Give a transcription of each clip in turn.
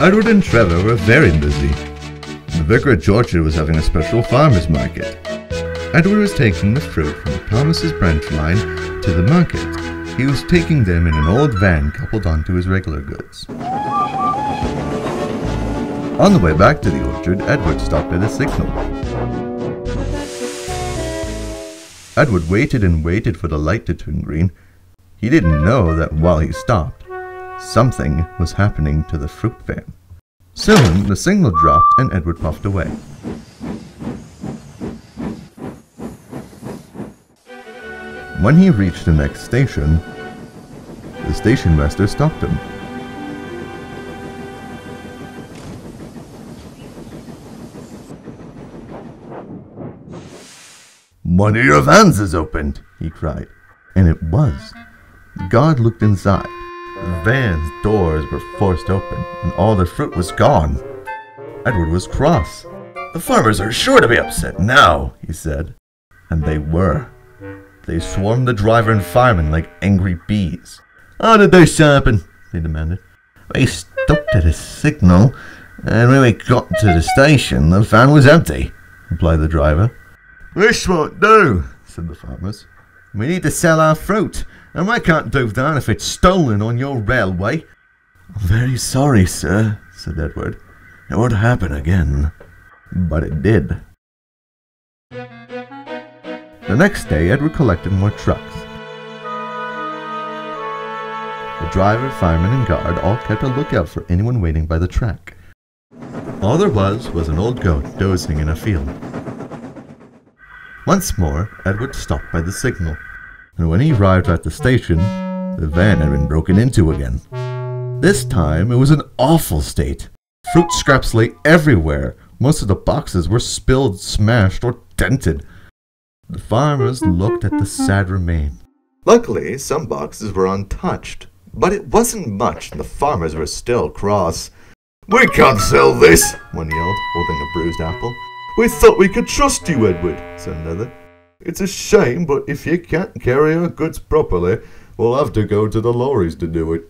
Edward and Trevor were very busy. The vicar at Georgia was having a special farmers market. Edward was taking the fruit from Thomas's branch line to the market. He was taking them in an old van coupled onto his regular goods. On the way back to the orchard, Edward stopped at a signal. Edward waited and waited for the light to turn green. He didn't know that while he stopped, something was happening to the fruit van. Soon, the signal dropped and Edward puffed away. When he reached the next station, the station master stopped him. "One of your vans is opened," he cried. And it was. The guard looked inside. The van's doors were forced open, and all the fruit was gone. Edward was cross. "The farmers are sure to be upset now," he said. And they were. They swarmed the driver and fireman like angry bees. "How did this happen?" they demanded. "We stopped at a signal, and when we got to the station, the van was empty," replied the driver. "This won't do," said the farmers. "We need to sell our fruit, and we can't do that if it's stolen on your railway." "I'm very sorry, sir," said Edward. "It won't happen again." But it did. The next day, Edward collected more trucks. The driver, fireman, and guard all kept a lookout for anyone waiting by the track. All there was an old goat dozing in a field. Once more, Edward stopped by the signal, and when he arrived at the station, the van had been broken into again. This time, it was an awful state. Fruit scraps lay everywhere. Most of the boxes were spilled, smashed, or dented. The farmers looked at the sad remains. Luckily, some boxes were untouched, but it wasn't much, and the farmers were still cross. "We can't sell this," one yelled, holding a bruised apple. "We thought we could trust you, Edward," said another. "It's a shame, but if you can't carry our goods properly, we'll have to go to the lorries to do it."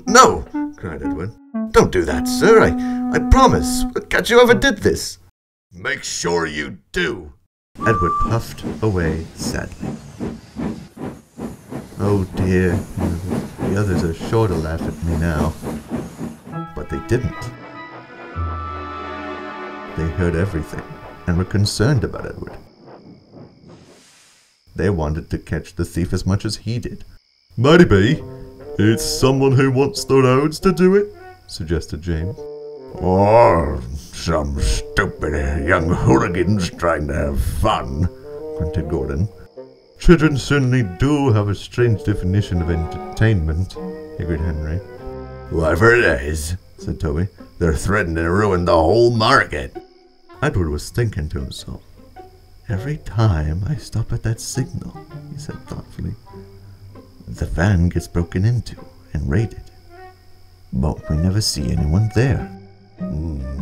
"No," cried Edward. "Don't do that, sir. I promise. Can't you ever did this?" "Make sure you do." Edward puffed away sadly. "Oh dear, the others are sure to laugh at me now." But they didn't. They heard everything and were concerned about Edward. They wanted to catch the thief as much as he did. "Maybe it's someone who wants the roads to do it," suggested James. "Or some stupid young hooligans trying to have fun," grunted Gordon. "Children certainly do have a strange definition of entertainment," agreed Henry. "Whoever it is," said Toby, "they're threatening to ruin the whole market." Edward was thinking to himself. "Every time I stop at that signal," he said thoughtfully, "the van gets broken into and raided. But we never see anyone there."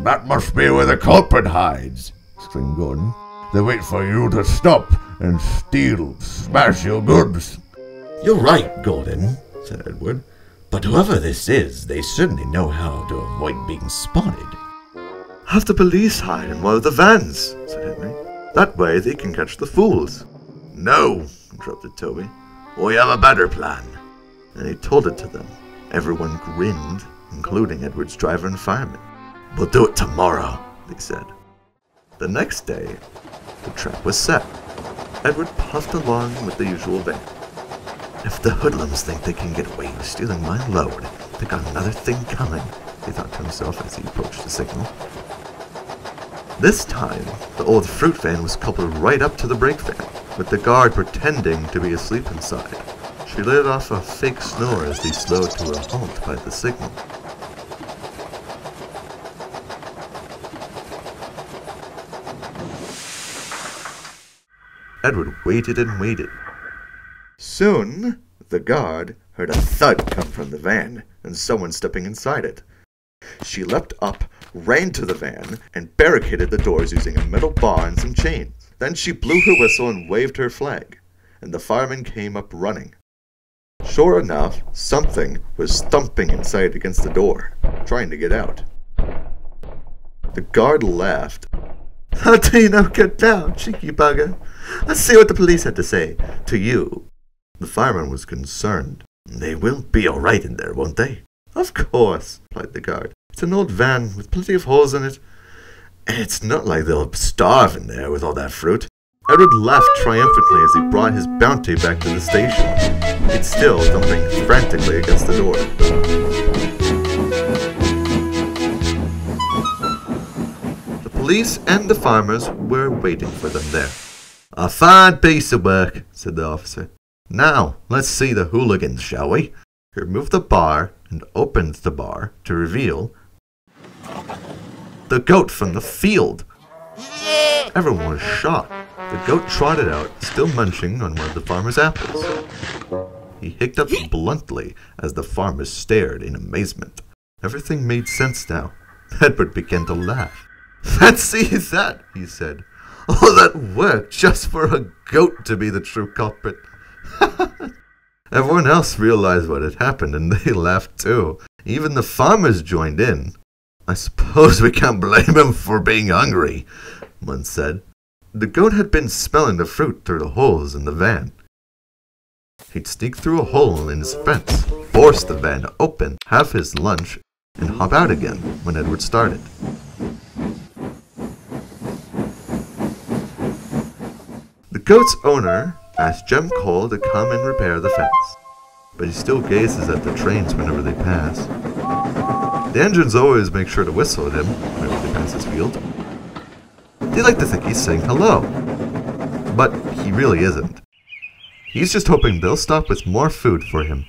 "That must be where the culprit hides," exclaimed Gordon. "They wait for you to stop and smash your goods." "You're right, Gordon," said Edward. "But whoever this is, they certainly know how to avoid being spotted." "Have the police hide in one of the vans," said Henry. "That way they can catch the fools." "No," interrupted Toby. "We have a better plan." And he told it to them. Everyone grinned, including Edward's driver and fireman. "We'll do it tomorrow," they said. The next day, the trap was set. Edward puffed along with the usual van. "If the hoodlums think they can get away with stealing my load, they got another thing coming," he thought to himself as he approached the signal. This time, the old fruit van was coupled right up to the brake van, with the guard pretending to be asleep inside. She let off a fake snore as they slowed to a halt by the signal. Edward waited and waited. Soon, the guard heard a thud come from the van, and someone stepping inside it. She leapt up, ran to the van, and barricaded the doors using a metal bar and some chains. Then she blew her whistle and waved her flag. and the fireman came up running. Sure enough, something was thumping inside against the door, trying to get out. The guard laughed. "How do you not get down, cheeky bugger? Let's see what the police had to say to you." The fireman was concerned. "They will be all right in there, won't they?" "Of course," replied the guard. "It's an old van with plenty of holes in it. It's not like they'll starve in there with all that fruit." Edward laughed triumphantly as he brought his bounty back to the station. It's still thumping frantically against the door. The police and the farmers were waiting for them there. "A fine piece of work," said the officer. "Now, let's see the hooligans, shall we?" He removed the bar and opened the bar to reveal the goat from the field. Everyone was shocked. The goat trotted out, still munching on one of the farmer's apples. He hiccuped bluntly as the farmer stared in amazement. Everything made sense now. Edward began to laugh. "Fancy that," he said. "All that work just for a goat to be the true culprit." Everyone else realized what had happened, and they laughed too. Even the farmers joined in. "I suppose we can't blame him for being hungry," one said. The goat had been smelling the fruit through the holes in the van. He'd sneak through a hole in his fence, force the van open, have his lunch, and hop out again when Edward started. The goat's owner asked Jem Cole to come and repair the fence, but he still gazes at the trains whenever they pass. The engines always make sure to whistle at him whenever they pass his field. They like to think he's saying hello, but he really isn't. He's just hoping they'll stop with more food for him.